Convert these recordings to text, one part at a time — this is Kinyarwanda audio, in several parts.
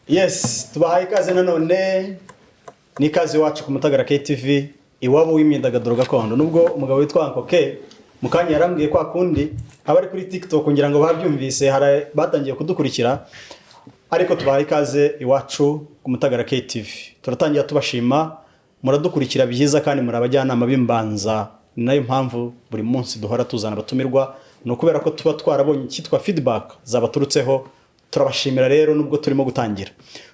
Yes, tubahaye ikaze nanone n'ikaze wacu ku Mutagara KTV iwabo w'imyidagaduro gakondo. Nubwo umugabo witwa Ankoke mukanya yarambwiye kwa kundi abari kuri TikTok ngira ngo babyumvise batangiye kudukurikira, ariko tubahaye ikaze iwacu ku Mutagara KTV. Turatangira tubashima, muradukurikira byiza kandi murabajyanama b'imbanza. Nayo mpamvu buri munsi duhora tuzana abatumirwa, no kubera ko tuba twarabonye cyitwa feedback zabaturutseho. Turabashimira rero nubwo turimo gutangira.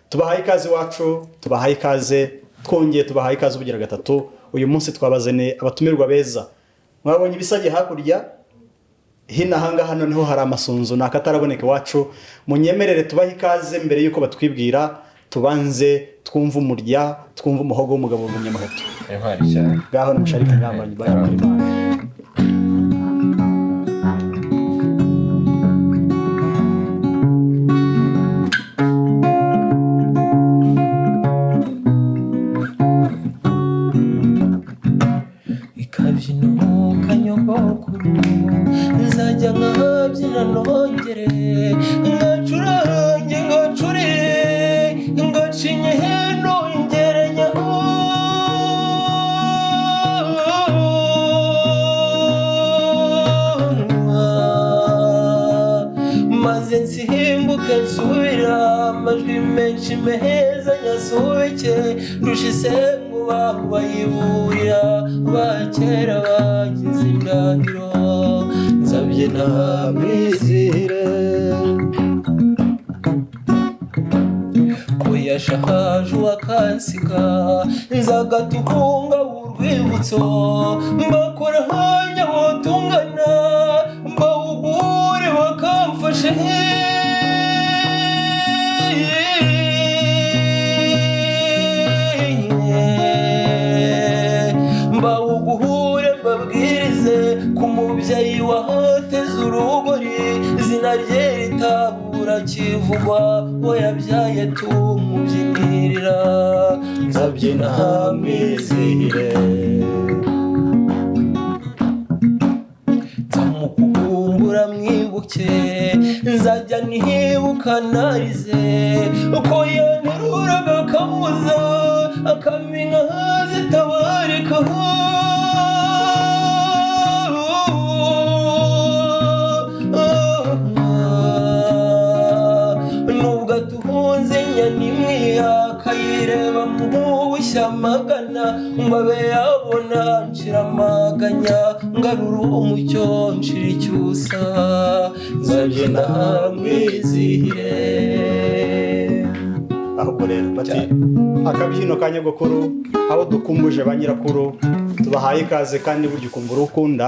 Tubahaye ikaze wacu, tubahaye ikaze, twongeye tubahaye ikaze ubugira gatatu. Uyu munsi twabazane abatumirwa beza. Mwabonye ibisage hakurya, hina hanga hano niho hari amasunzu nakataraboneka wacu. Munyemerere tubahe ikaze mbere yuko batwibwira, tubanze twumva umurya, twumva umuhogo w'umugabo w'umunyamaheto. Intwari cyane. Gaho ni Musharika Ngambanye bayamurima. Nzajya nkabyina nongere ngacurange ngacure ngacinye nongere nyaho maze nsimbuke nsubira amajwi menshi meza nyasuke rushise ngo bayiburira bakera bagize indahiro nzabyina mwizihire kuyashaje wakansika nzagatukunga urwibutso mbakora hanya botungana mbawugure bakamfashe mbawuguhure mbabwirize ku mubyeyi wahoteze urugori izina rye ritabura kivugwa we yabyaye tumubyinirira nzabyina mwizihire nzamukukumbura mwibuke nzajya nibuka narize uko yanteruraga akamuza akamenya zitabarika nubwo tuhunze nyanimwe akayireba mubushya magana ngo abe yabona nshira amaganya ngarura umucyo nshira icyusa nzabyina mwizihire. Ahubwo rero bati akabyino ka nyogokuru aho dukumbuje ba nyirakuru tubahaye ikaze kandi buryo ukumbura ukunda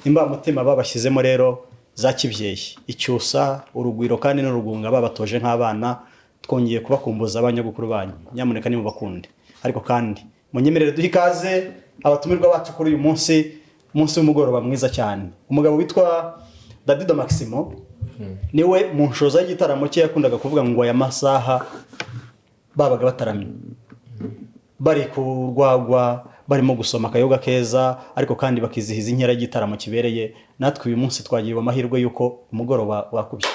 imba mutima babashyizemo rero za kibyeyi icyusa urugwiro kandi n'urugunga babatoje nk'abana twongeye kubakumbuza abanyagukuru banyu nyamuneka ni mubakunde. Ariko kandi munyemerere duhe ikaze abatumirwa bacu kuri uyu munsi w'umugoroba mwiza cyane. Umugabo witwa Dadido Maximo niwe mu nshoza y'igitaramo cye yakundaga kuvuga ngo aya masaha babaga bataramye bari kurwagwa barimo gusoma akayoga keza, ariko kandi bakizihiza inkera y'igitaramo kibereye. Natwe uyu munsi twagiriwe amahirwe yuko umugoroba wakubye.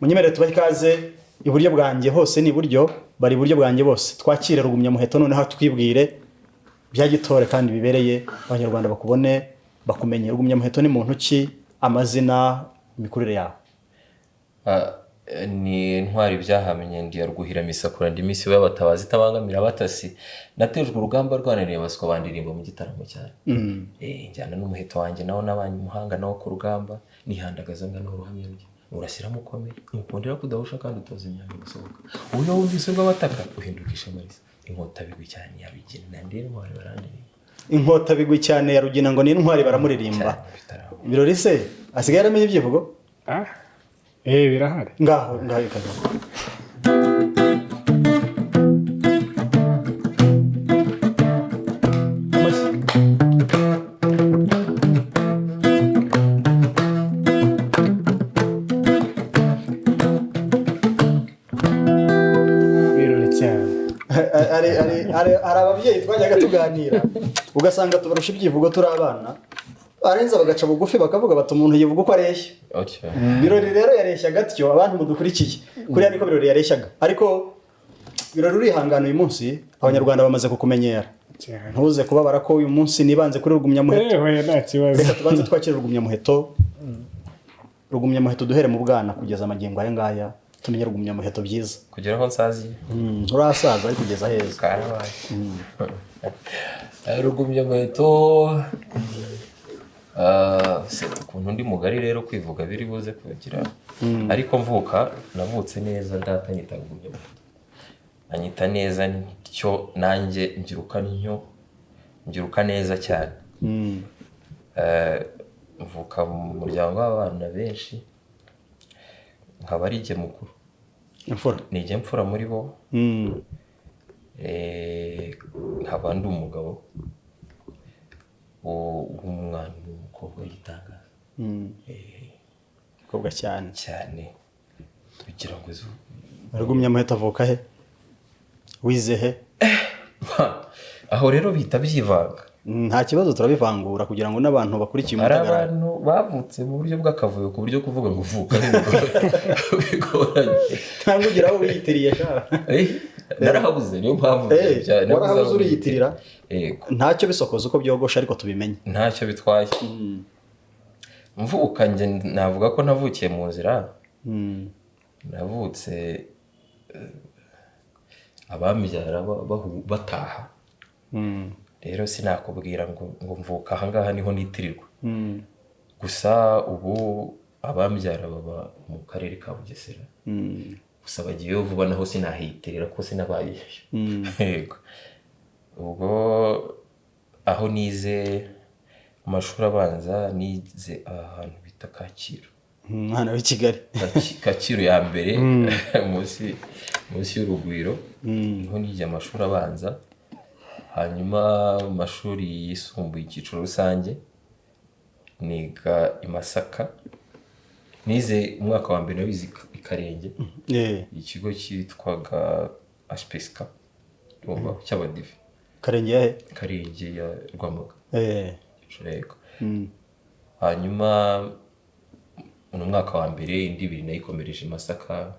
Munyemerere tubahe ikaze iburyo bwanjye hose ni iburyo, bari iburyo bwanjye bose. Twakire Rugumya Muheto noneho twibwire bya gitore kandi bibereye abanyarwanda bakubone bakumenye. Rugumya Muheto ni muntu ki, amazina, imikurire yawe? Ni intwari byahamenye ndi yaruguhira misakura ndi misi y'abatabazi tabangamira abatasi natejwe urugamba rwananiye baswa bandirimba mu gitaramo cyane. Njyana n'umuheto wanjye nawo nabanye umuhanga nawo ku rugamba nihandagaza ngana uruhamye rye urasira mukomeye mukundira kudahusha kandi utoza imyambi gusohoka uyo wumvise rw'abataka uhindukisha marisa inkota bigwi cyane ya Rugina ndere ntwari barandirimba inkota bigwi cyane ya Rugina ngo ni intwari baramuririmba. Ibirori se asigaye aramenye ibyivugo? Birahari. Ngaho ikaze. hari ababyeyi twajyaga tuganira ugasanga tubarusha ibyivugo turi abana, barenza bagaca bugufi bakavuga bati umuntu yivuga uko areshya. Okay. Birori rero yareshya gatyo abantu mudukurikiye kuriya niko birori yareshyaga ariko birori urihangana uyu munsi abanyarwanda bamaze kukumenyera ntuze kubabara ko uyu munsi nibanze kuri Rugumyamuheto reka tubanze twakira Rugumyamuheto duhere mu bwana kugeza amagingo aya ngaya tumenye Rugumyamuheto byiza Kugira aho nsazi. urasaza ari kugeza heza Karabaye. Rugumyamuheto ukuntu ndi mugari rero kwivuga biri buze kugira ariko navutse neza data anyita Rugumyamuheto anyita neza nicyo nanjye mbyiruka neza cyane. Mvuka mu muryango w'abana benshi nkaba ari jye mukuru ni jye mfura muri bo nkaba ndi umugabo w'umwana w'umukobwa w'igitangaza umukobwa cyane kugira ngo Rugumyamuheto avuka he wize he aho rero bita byivanga nta kibazo turabivangura kugira ngo n'abantu bakurikiye umutagarara hari abantu bavutse mu buryo bw'akavuyo ku buryo kuvuga ngo uvuka bigoranye ntabwo ugira aho wiyitiriye narahabuze niyo mpamvu warahabuze uriyitirira ntacyo bisokoza uko byogosha ariko tubimenye ntacyo bitwaye mvuka njye navuga ko navukiye mu nzira navutse abambyara bataha rero sinakubwira ngo mvuka ahangaha niho nitirirwa gusa ubu abambyara baba mu karere ka Bugesera gusa bagiyeyo vuba naho sinahitirira ko sinabayeyo yego ubwo aho nize amashuri abanza nize ahantu bita Kacyiru umwana w'i Kigali Kacyiru ya mbere munsi y'urugwiro niho nize amashuri abanza hanyuma amashuri yisumbuye icyiciro rusange niga i Masaka nize umwaka wa mbere nabize i Karenge ikigo cyitwaga HPSK cy'abadive Karenge ya Rwamaga yego hanyuma mu mwaka wa mbere indi ibiri nayikomereje i Masaka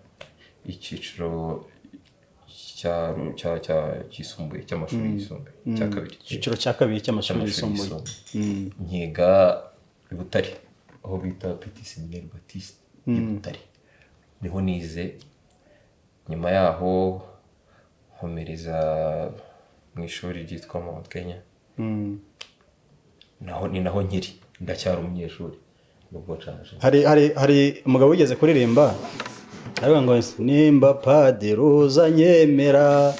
icyiciro cyisumbuye cy'amashuri yisumbuye cya kabiri icyiciro cya kabiri cy'amashuri yisumbuye nkiga i Butare aho bita Petit Seminaire Baptiste i Butare niho nize nyuma yaho nkomereza mu ishuri ryitwa Mount Kenya naho nkiri ndacyari umunyeshuri nubwo nshaje hari umugabo wigeze kuririmba aravuga ngo nimba padiri uzanyemera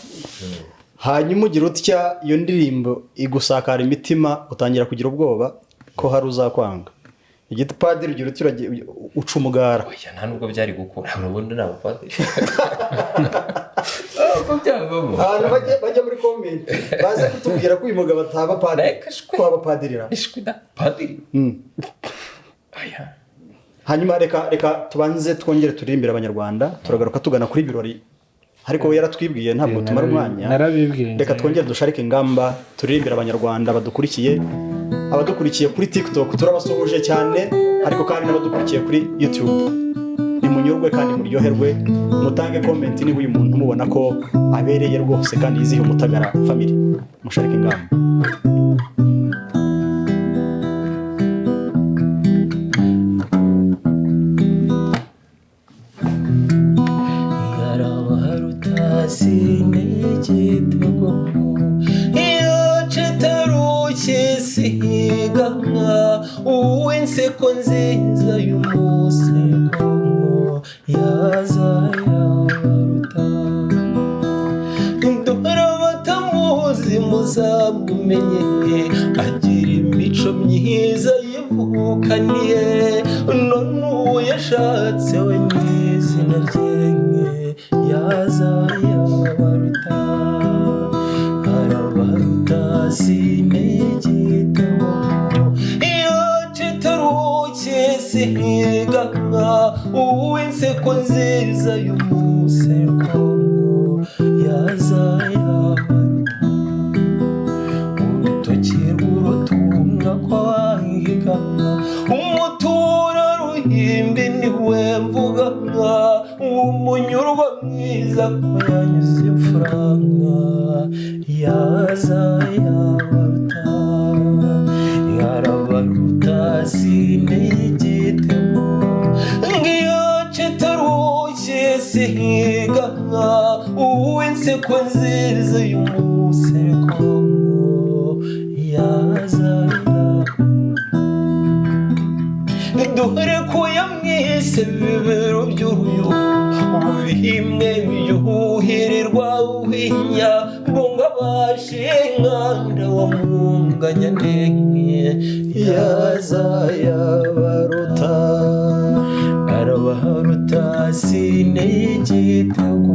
hanyuma ugira utya iyo ndirimbo igusakara imitima utangira kugira ubwoba ko hari uzakwanga igiti padiri ugira utya uca umugara nta nubwo byari gukura urabona nta padiri abantu bajya muri komenti baza kutubwira ko uyu mugabo ataba padiri ko aba padirira padiri hanyuma reka tubanze twongere turirimbira abanyarwanda turagaruka tugana kuri birori ariko we yaratwibwiye ntabwo tumara umwanya reka twongere dusharike ingamba turirimbira abanyarwanda abadukurikiye kuri TikTok turabasuhuje cyane ariko kandi n'abadukurikiye kuri YouTube nimunyurwe kandi muryoherwe mutange comment niba uyu muntu mubona ko abereye rwose kandi yizihiye Umutagara family musharike ingamba sinigitego iyo citarukisigama uw'inseko nziza y'umuseko yaza yabaruta ndora batamuzi muzamumenye agira imico myiza yivukaniye none uwo yashatse we n'izina ryenye yaza yabaruta arabaruta sinigitabo iyo citarukisigama uw'inseko nziza y'umuseko yaza yabaruta urutoki rw'urutumwa kwahiga umunyurwa mwiza ko yanyuze imfuranga yaza yabaruta yarabaruta sinigitemo ngiyo citarushye sihiga uw'inseko nziza y'umuseko yaza duhere ko yamwise bibero by'uruyu bihimwe byuhirirwa uhinya mbunga bashinkanda wamunganya ndenge yaza yabaruta arabaruta sinigitego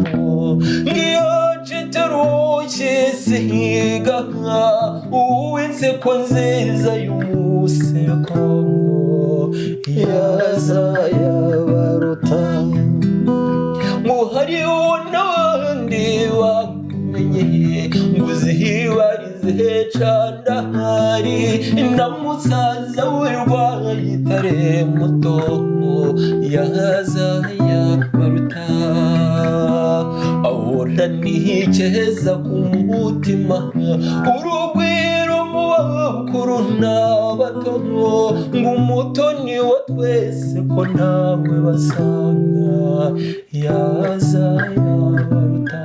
ngiyo citarushye sihiga uw'inseko nziza y'umuseko yaza yabaruta muhariho n'abandi bamenye nguzihibarize candahari na musaza w'irwayitare muto yaza yabaruta ahora nihikeza ku mutima urugwiro mu bakuru n'abato ngo umutoni wa twese ko nawe basanga yaza yabaruta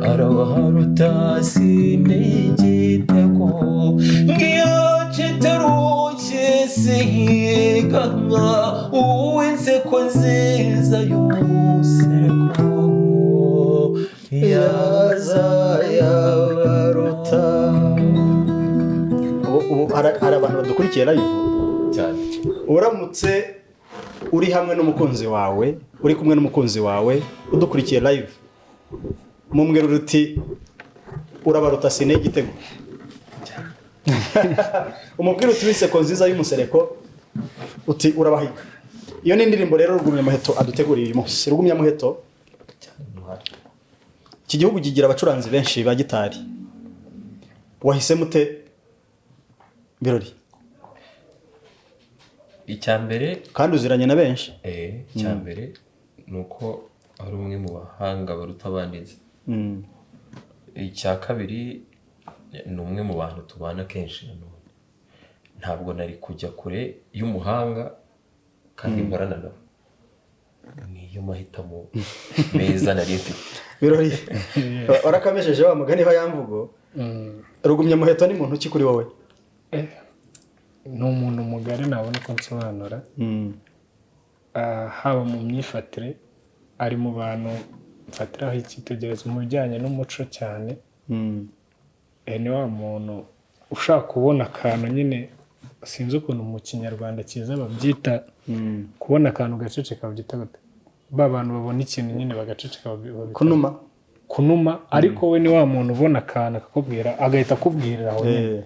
arabaruta sinigitego ngiyo citarushye sihiga uw'inseko nziza y'umuseko yaza yabaruta. ubu hari abantu badukurikiye live cyane uramutse uri hamwe n'umukunzi wawe uri kumwe n'umukunzi wawe udukurikiye live mumwira uruti urabaruta sinigitego umubwira uti w'inseko nziza y'umusereko uti urabahiga. Iyo ni indirimbo rero Rugumyamuheto aduteguriye uyu munsi. Rugumyamuheto iki gihugu kigira abacuranzi benshi ba gitari, wahise mute birori? Icyambere kandi uziranye na benshi. Icyambere nuko ari umwe mu bahanga baruta abanditsi. Icya kabiri ni umwe mu bantu tubana kenshi nanone. Ntabwo nari kujya kure y'umuhanga kandi mbarana nawe. Niyo mahitamo meza nari mfite. Birori warakamesheje wa mugani wa yamvugo. Rugumyamuheto ni muntu ki kuri wowe? Ni umuntu mugari nabona ko nsobanura. Haba mu myifatire ari mu bantu mfatiraho icyitegererezo mu bijyanye n'umuco cyane. Ni wa muntu ushaka kubona akantu nyine, sinzi ukuntu mu kinyarwanda cyiza babyita, kubona akantu gaceceka babyita gute, ba bantu babona ikintu nyine bagaceceka kunuma, ariko we ni wa muntu ubona akantu akakubwira agahita akubwirira aho nyine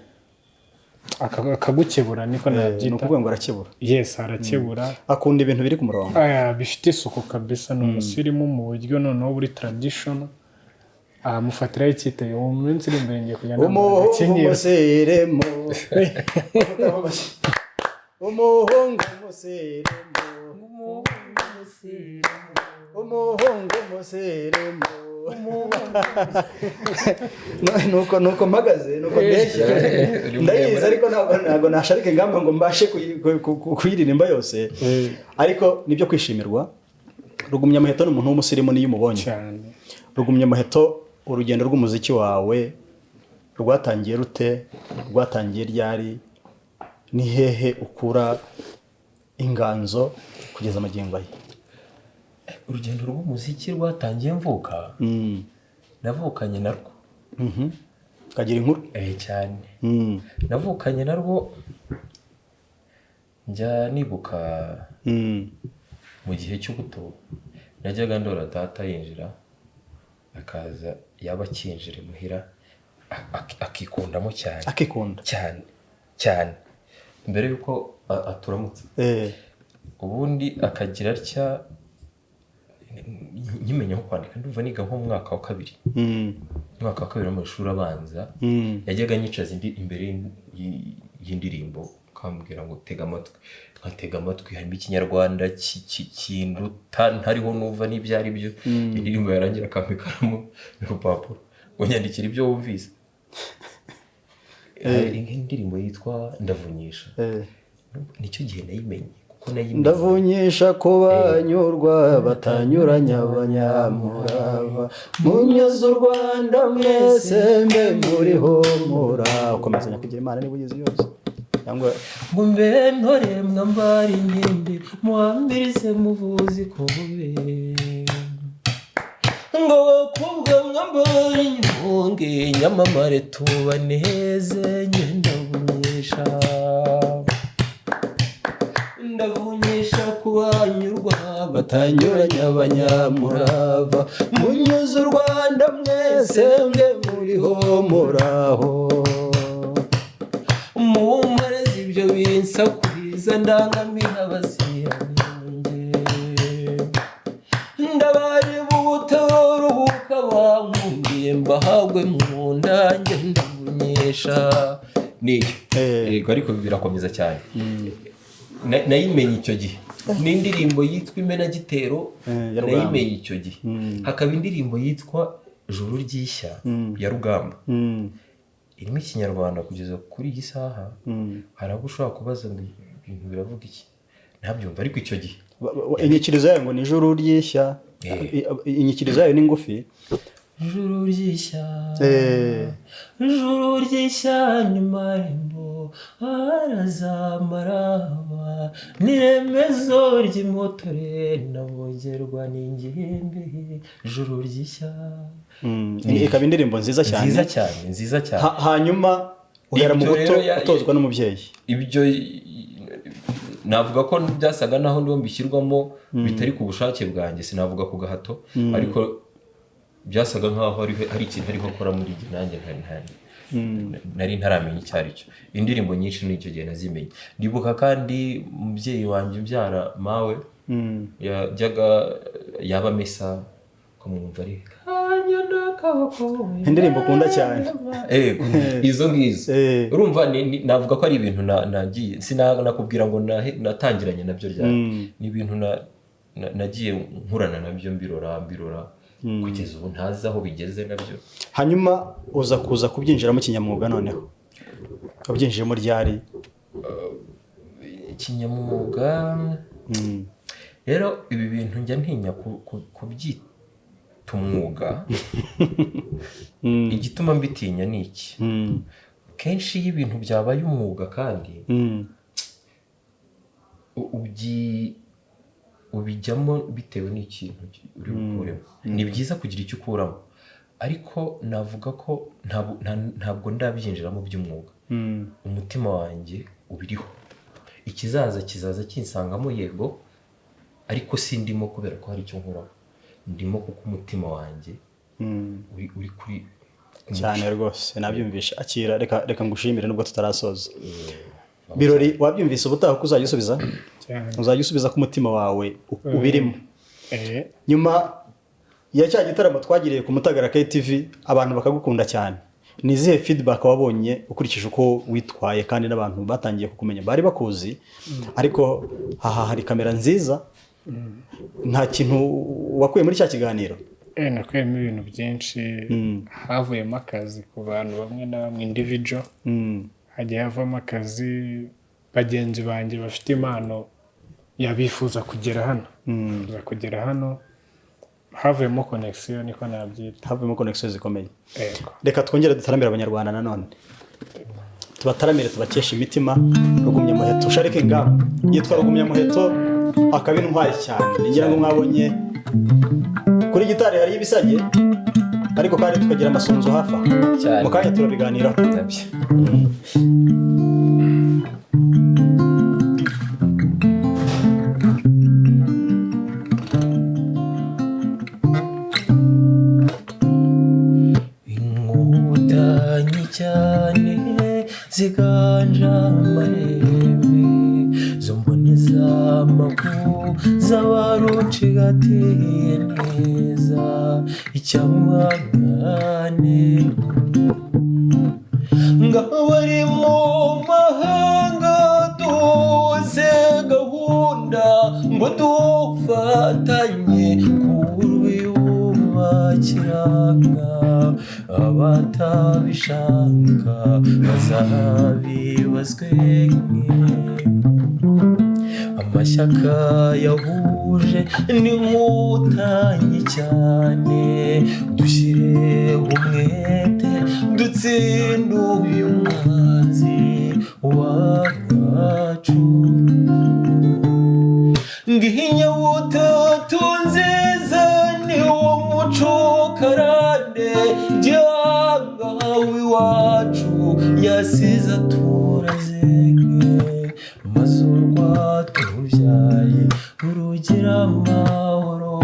akagukebura, niko nabyita. Ni ukuvuga ngo arakebura. Yes, arakebura. Akunda ibintu biri ku murongo. Bifite isuku kabisa. Ni umusirimu mu buryo noneho buri traditional. Mufatiraho icyiteye uwo munsi iri imbere ngiye kujya umusiremo umuhungu umusiremo nuko mpagaze nuko mbeshya ndayizi, ariko ntabwo nasharika ingamba ngo mbashe kuyiririmba yose, ariko nibyo kwishimirwa. Rugumyamuheto ni umuntu w'umusirimu niyo umubonye. Rugumyamuheto, urugendo rw'umuziki wawe rwatangiye rute? Rwatangiye ryari? Ni hehe ukura inganzo kugeza magingo aya? Urugendo rw'umuziki rwatangiye mvuka. Navukanye narwo. Kagira inkuru? Cyane. Navukanye narwo, njya nibuka mu gihe cy'ubuto najyaga ndora data yinjira akaza, yaba akinjira muhira akikundamo cyane. Akikunda cyane mbere yuko aturamutse. Ubundi akagira atya, nkimenya nko kwandika ndumva niga nko mu mwaka wa kabiri. Mwaka wa kabiri w'amashuri abanza, yajyaga anyicaza imbere y'indirimbo ukambwira ngo tega amatwi, nkatega amatwi, harimo ikinyarwanda kinduta ntariho numva n'ibyo ari byo, indirimbo yarangira akampa ikaramu n'urupapuro ngo nyandikira ibyo wumvise. Hari nk'indirimbo yitwa Ndavunyisha, nicyo gihe nayimenye kuko nayimenye. Ndavunyisha ko banyurwa batanyuranya abanyamurava, munyuze u Rwanda mwese mbe muriho muraho. Ukomezanya kugira Imana niba ugize yose cyangwa ngo mbe ntore mwambara inkindi muhambirize muvuzi kobe, ngo bakobwa mwambara impunge nyamamare tubaneze ngenda bunyisha. Ndavunyisha kubanyurwa batanyuranya abanyamurava, munyuze u Rwanda mwese mwe muriho muraho, mumpareze ibyo binsakuriza ndangamira abaziranenge, ndabareba ubutaruhuka bankundiye mbahagwe mu ndange ndavunyisha. Niyo yego, ariko birakomeza cyane. Nayimenye icyo gihe n'indirimbo yitwa Imenagitero, nayimenye icyo gihe. Hakaba indirimbo yitwa Juru ry'ishya ya Rugamba, irimo ikinyarwanda kugeza kuri iyi saha. Hari abo ushobora kubaza ngo ibintu biravuga iki, ntabyumva, ariko icyo gihe inyikirizo yayo ngo ni Juru ry'ishya, inyikirizo yayo ni ngufi. Juru ry'ishya, juru ry'ishya ni marembo arazamaraba, n'iremezo ry'imotore navogerwa n'ingimbi. Juru ry'ishya, ikaba indirimbo nziza cyane, nziza cyane. Hanyuma uhera mu buto utozwa n'umubyeyi. Ibyo navuga ko byasaga naho ndiho mbishyirwamo bitari ku bushake bwanjye, sinavuga ku gahato, ariko byasaga nkaho hari ikintu ariho akora muri igihe nanjye nari ntaramenya icyo ari cyo. Indirimbo nyinshi n'icyo gihe nazimenye. Ndibuka kandi umubyeyi wanjye ubyara mawe yajyaga yaba mesa kumwumva ari indirimbo ukunda cyane. Izo ngizo urumva navuga ko ari ibintu nagiye sinakubwira ngo natangiranye nabyo ryari, ni ibintu nagiye nkurana nabyo mbirora kugeza ubu ntazi aho bigeze nabyo. Hanyuma uza kuza kubyinjiramo kinyamwuga. Noneho wabyinjiyemo ryari? Kinyamwuga rero ibi bintu njya ntinya kubyita umwuga. Igituma mbitinya ni iki, kenshi iyo ibintu byabaye umwuga kandi ubijyamo bitewe n'ikintu uri bukuremo. Ni byiza kugira icyo ukuramo, ariko navuga ko ntabwo ndabyinjiramo by'umwuga. Umutima wanjye ubiriho, ikizaza kinsangamo yego, ariko sindimo kubera ko hari icyo nkuraho, ndimo kuko umutima wanjye uri kuri cyane rwose. Nabyumvisha, akira, reka ngushimire nubwo tutarasoza. Birori wabyumvise, ubutaha ko uzajya usubiza, uzajya usubiza ko umutima wawe ubirimo. Nyuma ya cya gitaramo twagiriye ku Mutagara KTV, abantu bakagukunda cyane. Ni izihe feedback wabonye ukurikije uko witwaye kandi n'abantu batangiye kukumenya? Bari bakuzi ariko hari kamera nziza. Nta kintu wakuye muri cya kiganiro? Nakuyemo ibintu byinshi. Havuyemo akazi ku bantu bamwe na bamwe individual, hagiye havamo akazi bagenzi banjye bafite impano yabifuza kugera hano. Havuyemo connection, niko nabyita. Havuyemo connection zikomeye. Reka twongere dutaramira abanyarwanda nanone, tubataramire, tubakesha imitima. Rugumyamuheto Sharike Ngabo yitwa Rugumyamuheto, akaba intwari cyane. Ngira ngo mwabonye kuri gitari hari ibisage, ariko kandi tukagira amasunzu hafi cyane. Mu kanya turabiganiraho nabyo. Inkutanyi cyane ziganja amarembe, zomboneza amakuru z'abarucigatiye neza icyamwagane. Ngaho bari mu mahanga dufatanye kurwiyubakiranga abatabishaka bazabibazwe amashyaka yahuje n'inkotanyi cyane dushyire umwete dutsinde uyu mwanzi wacu ngihinya butatu nziza ni wo muco karande byanga iwacu yasize turazenge maze urwatubyaye urugira amahoro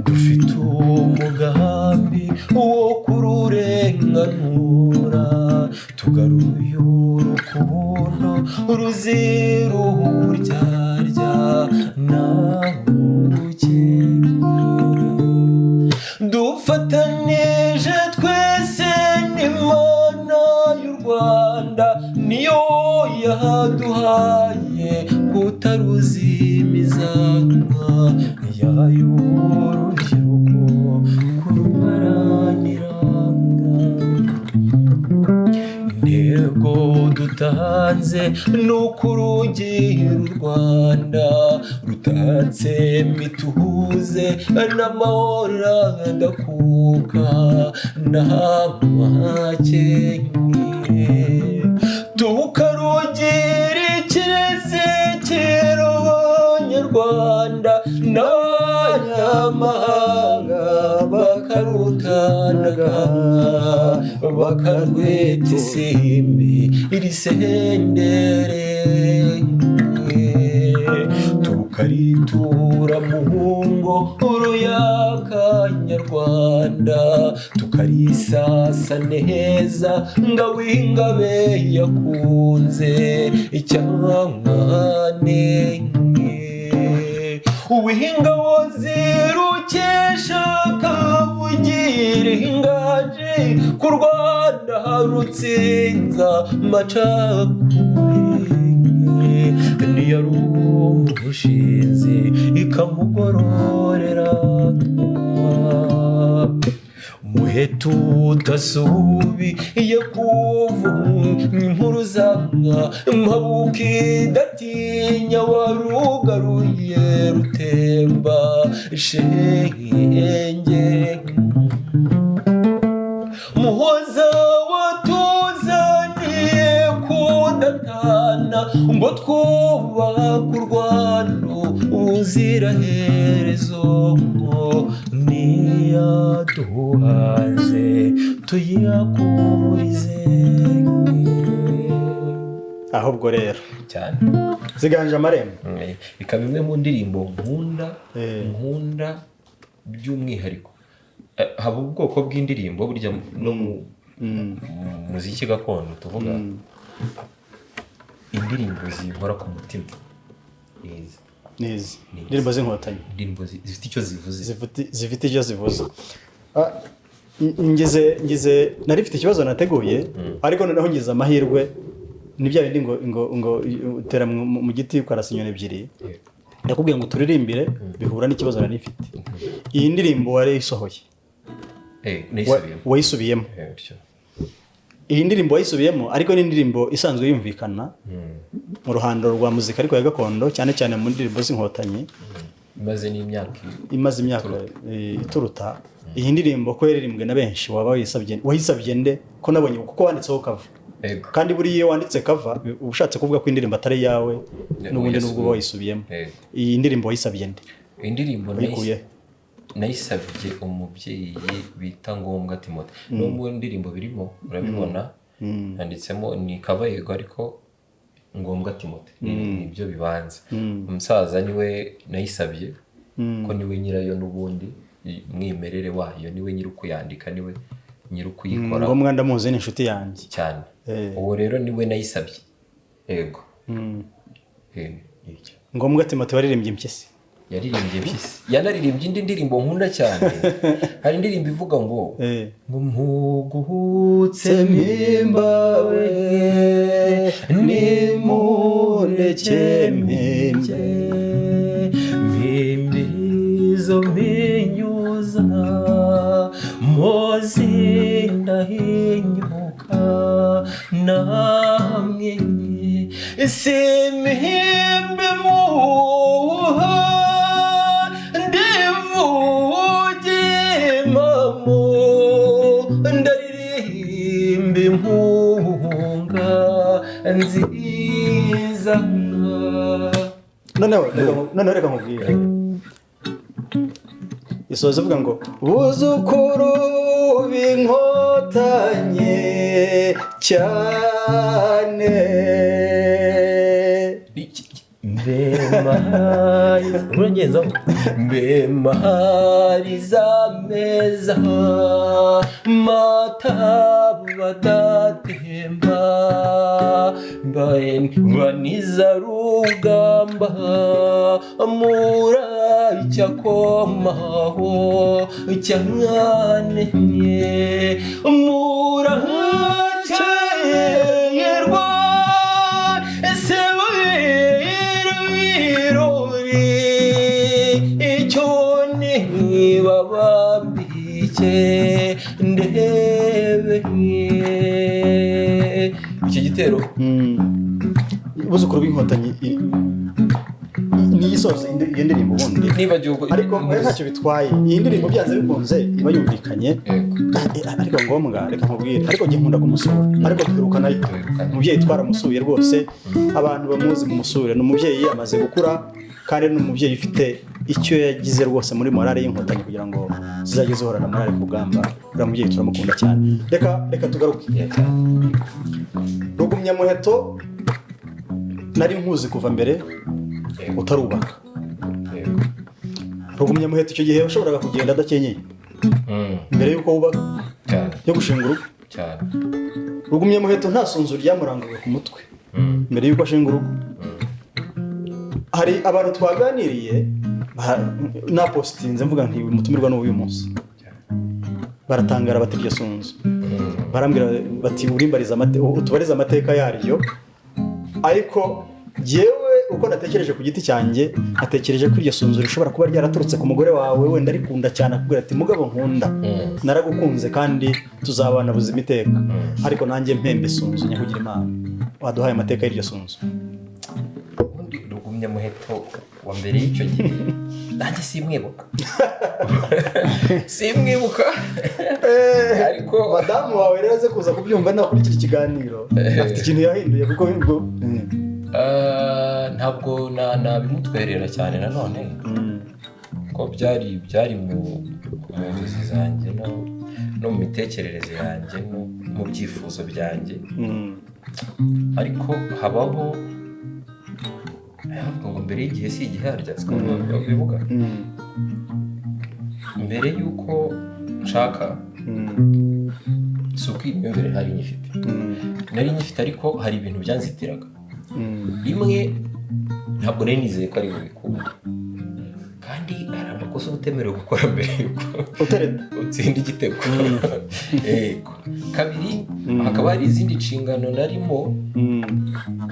dufite umugambi wo kururenganura tugaruye urukundo ruzira uburyarya n'ubukene dufatanije twese n'Imana y'u Rwanda niyo yaduhaye kutaruzimizanwa y'urubyiruko kuruharaniranga intego dutanze ni ukurugira u Rwanda rutatse mituze n'amahoro adakuka n'amakenke tukarugira icyizere abanyarwanda n'abanyamahanga bakarutanaga bakarwita isimbi irisendere tukaritura mu ngoro y'akanyarwanda tukarisasa neza ngawingabe yakunze icyankane uw'ingabo zirukesha kavugira ingaje ku Rwanda rutsinza macakubiri niyo rumushinzi ikamugororera muheto udasubiye kuvuna impuruzanga mpabuka idatinya warugaruye rutemba shenge muhoza watuzaniye kudatana ngo twubaka u Rwanda ubuziraherezo niyaduhaze tuyakurize ahubwo rero cyane ziganje amarembo ikaba imwe mu ndirimbo nkunda by'umwihariko haba ubwoko bw'indirimbo burya no mu muziki gakondo tuvuga indirimbo zinkora ku mutima neza indirimbo z'inkotanyi indirimbo zifite icyo zivuze zifite icyo zivuze ngize nari mfite ikibazo nateguye ariko noneho ngize amahirwe ni bya bindi ngo utera mu giti ukarasa inyoni ebyiri yakubwiye ngo turirimbire bihura n'ikibazo nari mfite iyi ndirimbo warisohoye wayisubiyemo iyi ndirimbo wayisubiyemo ariko ni indirimbo isanzwe yumvikana mu ruhando rwa muzika ariko ya gakondo cyane cyane mu ndirimbo z'inkotanyi imaze imyaka ituruta iyi ndirimbo ko yaririmbwe na benshi waba wayisabye nde ko nabonye kuko wanditseho cover kandi buriya iyo wanditse cover ushatse kuvuga ko indirimbo atari yawe n'ubundi nubwo wayisubiyemo iyi ndirimbo wayisabye nde indirimbo nayisabye umubyeyi bita Ngombwa Timote no mu ndirimbo birimo urabibona handitsemo ni cover yego ariko Ngombwa Timote nibyo bibanza umusaza niwe nayisabye ko niwe nyirayo n'ubundi mwimerere wayo niwe nyirukuyandika niwe nyirukuyikora Ngombwa ndamuzi ni inshuti yanjye cyane uwo rero niwe nayisabye yego Ngombwa Timote waririmbye impyisi yaririmbye mpyisi yanaririmbye indi ndirimbo nkunda cyane hari indirimbo ivuga ngo mpuguhutse mpimbawe nimureke mpimbe mpimbizo mpinyuza mozi ndahinyuka namwe simhimbe muha ndivuge mamu ndaririmba impunga nziza noneho reka nkubwire isoza ivuga ngo buzukuru b'inkotanyi cyane mbemahariza meza matabu badatemba mbaniza rugamba muracyakomaho cyananeye muracyerwa ese birori icyo ntibabambike ndebe icyo gitero buzukuru b'inkotanyi niyo isoza iyo ndirimbo ubundi ariko ntacyo bitwaye iyi ndirimbo byanze bikunze iba yumvikanye ariko ngombwa reka nkubwire ariko njye nkunda kumusura ariko twiruka nayo umubyeyi twaramusuye rwose abantu bamuzi mumusure ni umubyeyi amaze gukura kandi ni umubyeyi ufite icyo yagize rwose muri morale y'inkotanyi kugira ngo zizajye zihorana morale ku rugamba uriya mubyeyi turamukunda cyane reka tugaruke Rugumyamuheto nari nkuzi kuva mbere utarubaka Rugumyamuheto icyo gihe washoboraga kugenda adakenyeye mbere y'uko wubaka yo gushinga urugo Rugumyamuheto nta sunzu ryamurangaga ku mutwe mbere y'uko ashinga urugo hari abantu twaganiriye na postinze mvuga nti mutumirwa n'uyu munsi baratangara bati iryo sunzu barambwira bati urimbariza utubariza amateka yaryo ariko yewe uko natekereje ku giti cyanjye natekereje ko iryo sunzu rishobora kuba ryaraturutse ku mugore wawe wenda arikunda cyane akubwira ati mugabo nkunda naragukunze kandi tuzabana buzima iteka ariko nanjye mpembe sunzu nyakugira Imana waduhaye amateka y'iryo sunzu Rugumyamuheto wa mbere y'icyo gihe nanjye simwibuka ariko madamu wawe rero aze kuza kubyumva nakurikira ikiganiro afite ikintu yahinduye kuko ubwo ntabwo nabimutwerera cyane nanone ko byari mu nzozi zanjye no mu mitekerereze yanjye no mu byifuzo byanjye ariko habaho ngo mbere y'igihe si igihe harya bivuga mbere y'uko nshaka si uko imyumvire nari nyifite ariko hari ibintu byanzitiraga rimwe ntabwo nari nizeye ko ari bubikunda kandi hari amakosa utemerewe gukora mbere y'uko utsinda igitego kabiri hakaba hari izindi nshingano narimo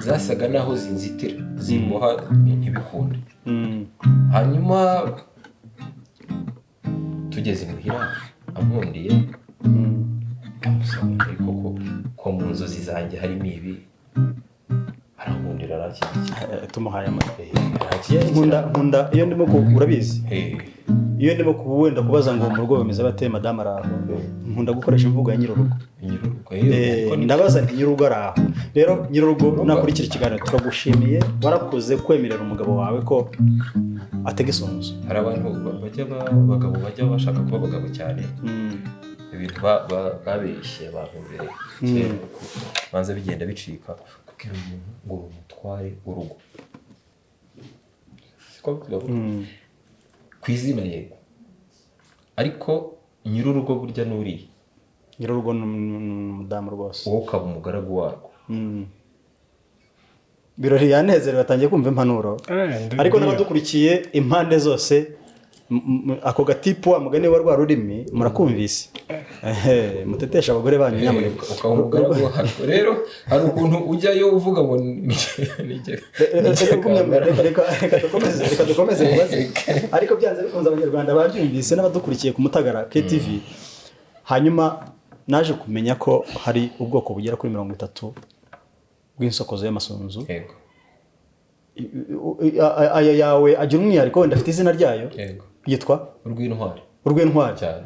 zasaga naho zinzitira zimboha ntibikunde hanyuma tugeze imuhira ampundiye amusaba ariko ko mu nzozi zanjye harimo ibi arankundira arakira tumuhaye amata nkunda iyo ndimo urabizi iyo ndimo wenda kubaza ngo mu rugo bameze bate madamu araho nkunda gukoresha imvugo ya nyir'urugo ndabaza nti nyir'urugo araho rero nyir'urugo nakurikira ikiganiro turagushimiye warakoze kwemerera umugabo wawe ko atega isunzu hari abantu abagabo bajya bashaka kuba abagabo cyane ibintu babeshye abantu mbere banza bigenda bicika kubwira umuntu ngo umutware urugo ku izina yego ariko nyir'urugo burya n'uriye nyir'urugo ni umudamu rwose wowe ukaba umugaragu warwo birori yanezerewe atangiye kumva impanuro ariko n'abadukurikiye impande zose ako gatipu wa mugani wa rwa rurimi murakumvise mutetesha abagore banyu nyamuneka ukahumugaraho rero hari ukuntu ujyayo uvuga ngo reka dukomeze mubaze ariko byanze bikunze abanyarwanda babyumvise n'abadukurikiye ku Mutagara KTV hanyuma naje kumenya ko hari ubwoko bugera kuri 30 bw'insokozo y'amasunzu yego aya yawe agira umwihariko wenda afite izina ryayo yego yitwa urw'intwari cyane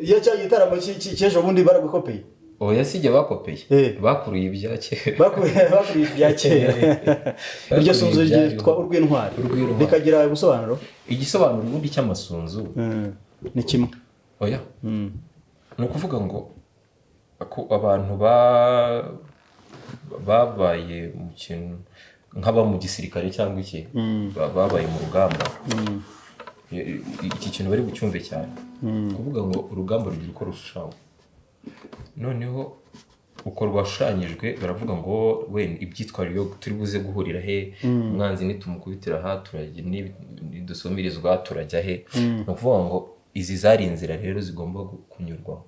iyo cya gitaramo cy'ejo bundi baragukopeye oya sijye bakopeye bakuruye ibya kera bakuruye ibya kera iryo sunzu ryitwa urw'intwari bikagira ubusobanuro igisobanuro ubundi cy'amasunzu ni kimwe oya ni ukuvuga ngo abantu babaye mu kintu nk'aba mu gisirikare cyangwa iki babaye mu rugamba iki kintu bari bucyumve cyane kuvuga ngo urugamba rugira uko rushushanywa noneho uko rwashushanyijwe baravuga ngo we ibyitwariro turi buze guhurira he umwanzi nitumukubitira aha turajya nidusumirizwa turajya he ni ukuvuga ngo izi zari inzira rero zigomba kunyurwaho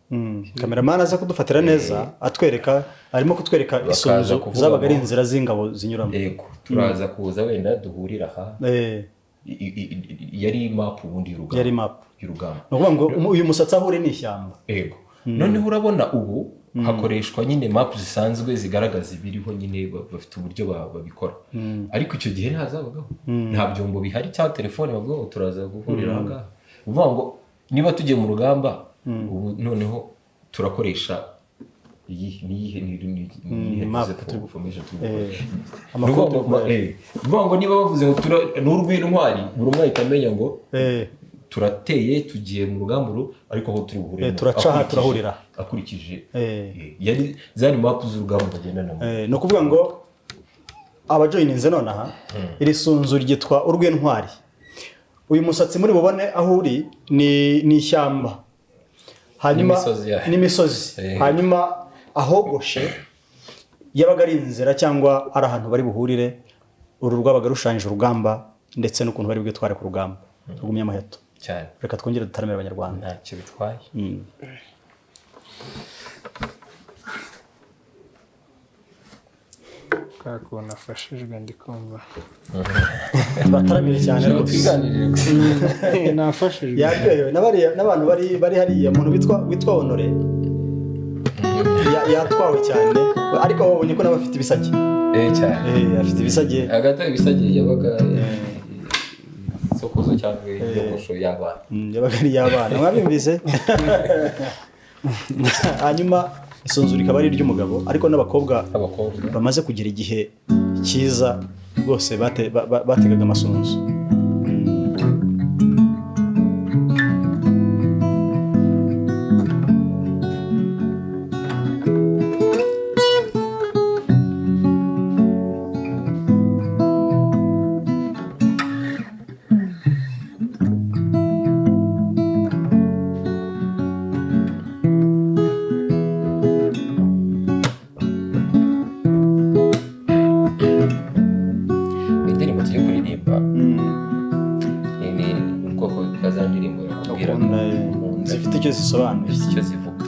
kameramani aza kudufatira neza atwereka arimo kutwereka isunzu zabaga ari inzira z'ingabo zinyuramo yego turaza kuza wenda duhurira aha yari map ubundi y'urugamba ni ukuvuga ngo uyu musatsi ahure ni ishyamba yego noneho urabona ubu hakoreshwa nyine map zisanzwe zigaragaza ibiriho nyine bafite uburyo babikora ariko icyo gihe ntazabagaho nta byombo bihari cyangwa telefone bavuga ngo turaza guhurira aha ngaha uvuga ngo niba tugiye mu rugamba ubu noneho turakoresha iyi map uvuga ngo niba bavuze ngo n'urw'intwari buri umwe ahita amenya ngo turateye tugiye mu rugamba ariko aho turi buhurire turaca aha turahurira akurikije zari map z'urugamba bagendana ni ukuvuga ngo abajoyininze nonaha iri sunzu ryitwa urw'intwari uyu musatsi muri bubone aho uri ni ishyamba hanyuma n'imisozi hanyuma ahogoshe yabaga ari inzira cyangwa ari ahantu bari buhurire uru rwabaga rushushanyije urugamba ndetse n'ukuntu bari bwitware ku rugamba rugumye amaheto cyane reka twongere dutaramira abanyarwanda ntacyo bitwaye kakubona afashijwe ndi kumva bataramire cyane rero twiganirire nafashijwe yaryohewe n'abantu bari hariya umuntu witwa Honore yatwawe cyane ariko babonye ko nawe afite ibisage cyane afite ibisage hagati y'ibisage yabaga isokozo cyangwa inyogosho y'abana yabaga ari y'abana mwabimvise hanyuma isunzu rikaba ari iry'umugabo ariko n'abakobwa bamaze kugira igihe cyiza rwose bategaga amasunzu zifite icyo zisobanuye zifite icyo zivuga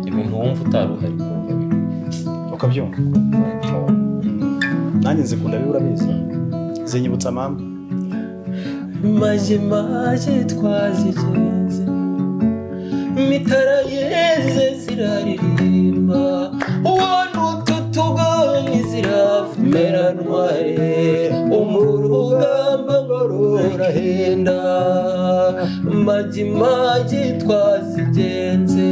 ibintu wumva utaruhari kumva ukabyumva nanjye nzikunda bibura bizi zinyibutsa mama maje twazigenze mitara yeze ziraririmba ubona ututugani ziravumera ntware umurugamba ngo rurahenda maji twazigenze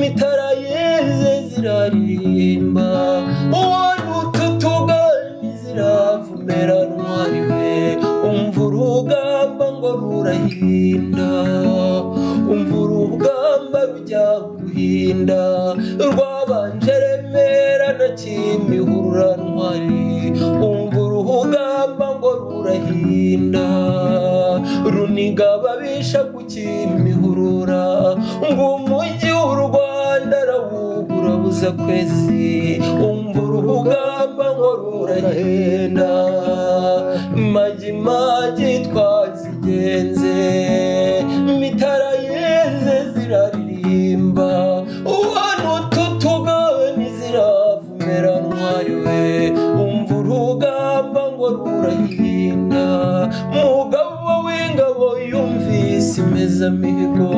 mitara yeze ziraririmba ubona ututugani ziravumera ntware umva urugamba ngo rurahinda umva urugamba rujya guhinda rwabanje Remera na Kimihurura ntwari umva urugamba ngo rurahinda runiga babisha ku Kimihurura ngo umujyi w'u Rwanda arawugura buza kwezi umva urugamba ngo rurahenda magimagi twazigenze mitara yeze ziraririmba uwanu tutugani ziravumera ntwari we umva urugamba ngo rurahinda mugabo w'ingabo yumvise impezamihigo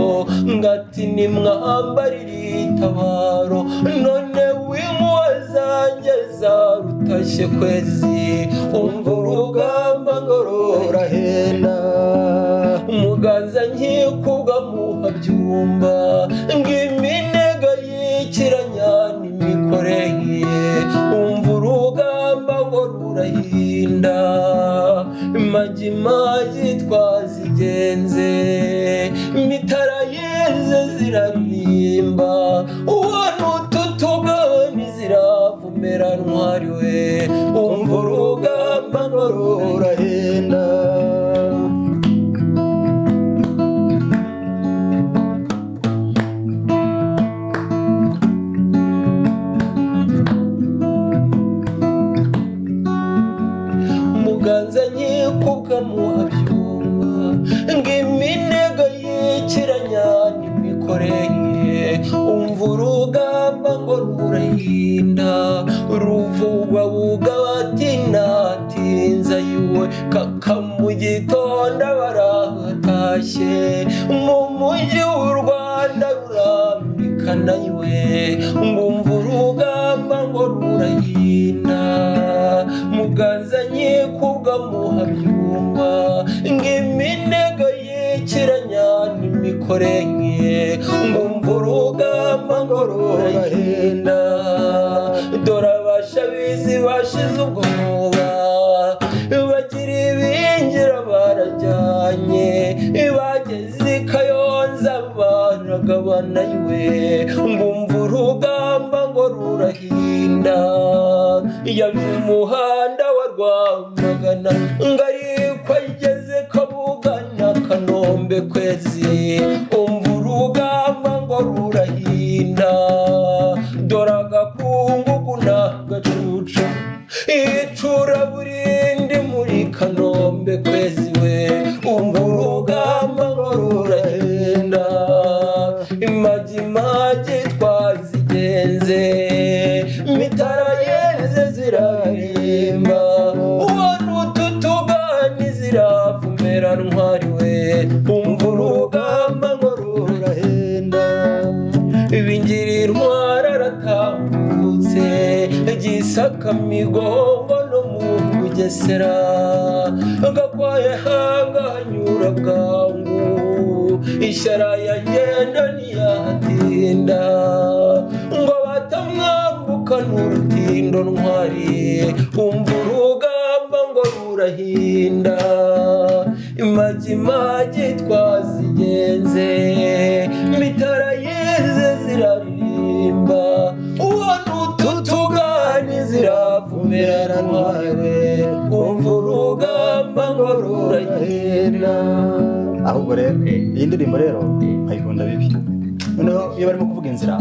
ngati nimwambarire itabaro none w'impuhwe zanjye zarutashye kwezi umva urugamba ngo rurahenda umuganza nkikubwa muhabyumba ng'iminega yikiranya n'imikoreye umva urugamba ngo rurahinda magimagi twazigenze mitara yeze ziraririmba uwanu tutugani ziravumera ntwari we umva urugamba ngo rurahenda muganza nkikubwa muhabyumba ng'iminega yikiranya n'imikoreye umva urugamba ngo rurahinda ruvugwa bugabatinatinza yiwe kaka mu gitondo barahatashye mu mujyi w'u Rwanda rurambikana yiwe ngumva urugamba ngo rurahinda muganza nkikubwa muhabyumba ng'iminega yikiranya n'imikoreye ngumva urugamba ngo rurahinda dore abashabizi bashize ubwoba bagira ibingira barajyanye bageze i Kayonza baragabana yiwe ngumva urugamba ngo rurahinda yaje umuhanda wa Rwamagana ngariko ageze Kabuga na Kanombe kwezi umva urugamba ngo rurahinda dore agakungugu n'agacucu icura burindi muri Kanombe kwezi we umva urugamba ngo rurahinda magimagi twazigenze mitara yeze ziraririmba uwanu tutugani ziravumera ntwari we umva urugamba ngo rurahenda ibingira intwara aratambutse Gisaka Migongo no mu Bugesera gakwaye hanga hanyura bwangu ishyara yagenda ntiyatinda ngo batamwambuka n'urutindo ntwari umva urugamba ngo rurahinda magimagi twazigenze mitara yeze ziraririmba uwanu tutugani ziravumera ntwari umva urugamba ngo rurahinda ahubwo rero iyi ndirimbo rero nkayikunda bibi noneho iyo barimo kuvuga inzira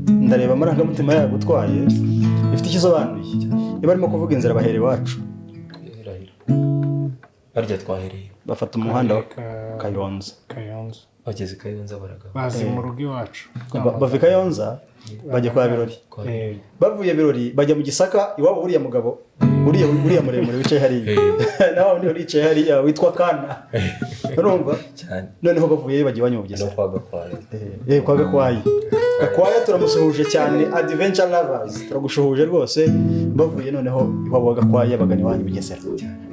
ndareba amarangamutima yayo gutwaye ifite icyo isobanuye iyo barimo kuvuga inzira bahera iwacu barya twahereye bafata umuhanda wa Kayonza bageze Kayonza baragaba bazi mu rugo iwacu bava i Kayonza bajya kwa Birori bavuye Birori bajya mu Gisaka iwabo uriya mugabo uriya muremure wicaye hariya nawe niho wicaye hariya witwa Kana urumva noneho bavuye bagiye banywa Bugesera kwa Gakwaya turamusuhuje cyane Adventure Lovers turagushuhuje rwose bavuye noneho iwabo wa Gakwaya bagana iwanyu Bugesera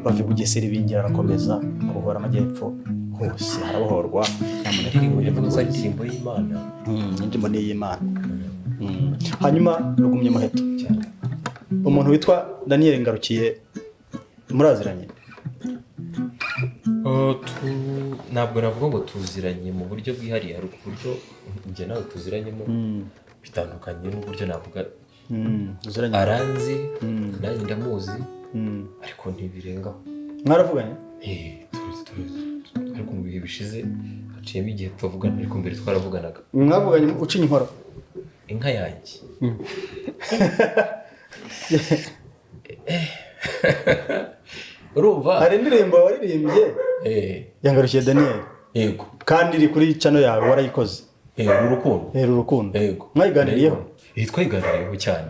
bava Bugesera ibingira arakomeza kubohora amajyepfo hose harabohorwa nyamuneka ivuga ko ari indirimbo y'Imana indirimbo ni y'Imana hanyuma rugumye muheto umuntu witwa Daniel Ngarukiye muraziranye ntabwo navuga ngo tuziranye mu buryo bwihariye hari uburyo njye nawe tuziranyemo bitandukanye n'uburyo navuga aranzi nanjye ndamuzi ariko ntibirengaho mwaravuganye ariko mu bihe bishize haciyemo igihe tuvugana ariko mbere twaravuganaga mwavuganye ucinya inkoro inka yanjye urumva hari indirimbo waririmbye yangarukiye Daniel yego kandi iri kuri channel yawe warayikoze urukundo urukundo yego mwayiganiriyeho twayiganiriyeho cyane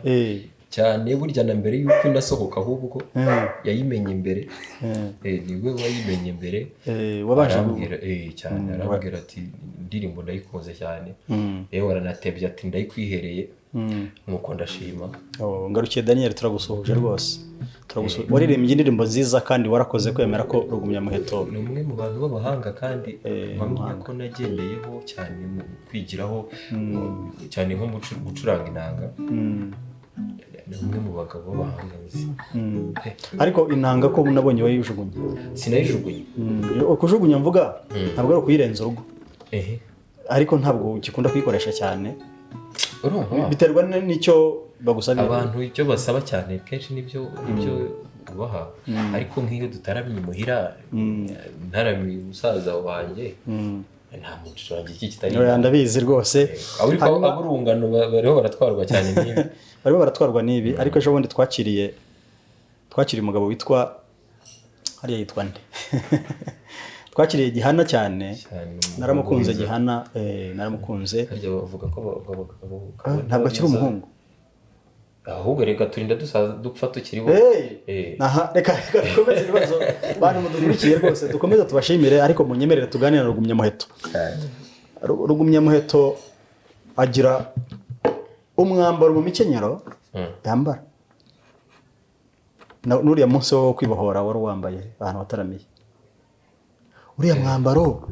cyane burya na mbere yuko inasohoka ahubwo yayimenye imbere niwe wayimenye imbere wabanje arambwira cyane arambwira ati indirimbo ndayikoze cyane yewe waranatebye ati ndayikwihereye nuko ndashima ngarukiye Daniel turagusuhuje rwose waririmbye indirimbo nziza kandi warakoze kwemera ko Rugumyamuheto ni umwe mu bantu b'abahanga kandi mpamya ko nagendeyeho cyane mu kwigiraho cyane nko mu gucuranga inanga ni umwe mu bagabo b'abahanga nzi ariko inanga ko nabonye wayijugunye sinayijugunye kujugunya mvuga ntabwo ari ukuyirenza urugo ariko ntabwo ukikunda kuyikoresha cyane biterwa n'icyo bagusabye abantu icyo basaba cyane kenshi nibyo ubaha ariko nk'iyo dutaramye imuhira ntaramiye umusaza wanjye nta muntu wanjye iki kitari ndabizi rwose ariko aburungano bariho baratwarwa cyane n'ibi bariho baratwarwa n'ibi ariko ejo bundi twakiriye umugabo witwa hariya yitwa nde twakiriye Gihana cyane naramukunze Gihana naramukunze harya bavuga ko ntabwo akiri umuhungu ahubwo reka turinda dupfa tukiri bo reka dukomeze ibibazo bantu mudukurikiye rwose dukomeze tubashimire ariko munyemerere tuganire na Rugumyamuheto Rugumyamuheto agira umwambaro mu mikenyero yambara n'uriya munsi wo kwibohora wari wambaye ahantu hataramiye uriya mwambaro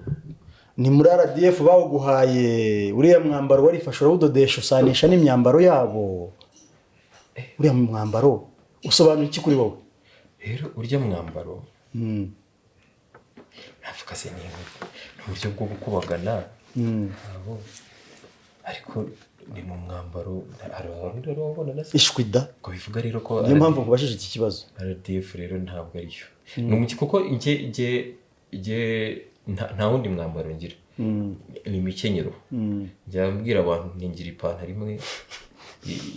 ni muri RDF bawuguhaye uriya mwambaro warifashe urawudodesha usanisha n'imyambaro yabo uriya mwambaro usobanura iki kuri wowe rero urya mwambaro navuga se ni uburyo bwo gukubagana ariko ni mu mwambaro abantu rero babona nase ishwida ko bivuga rero ko niyo mpamvu kubashije iki kibazo RDF rero ntabwo ari cyo ni umuki kuko nta wundi mwambaro ngira ni imikenyero njya mbwira abantu ntingira ipantaro imwe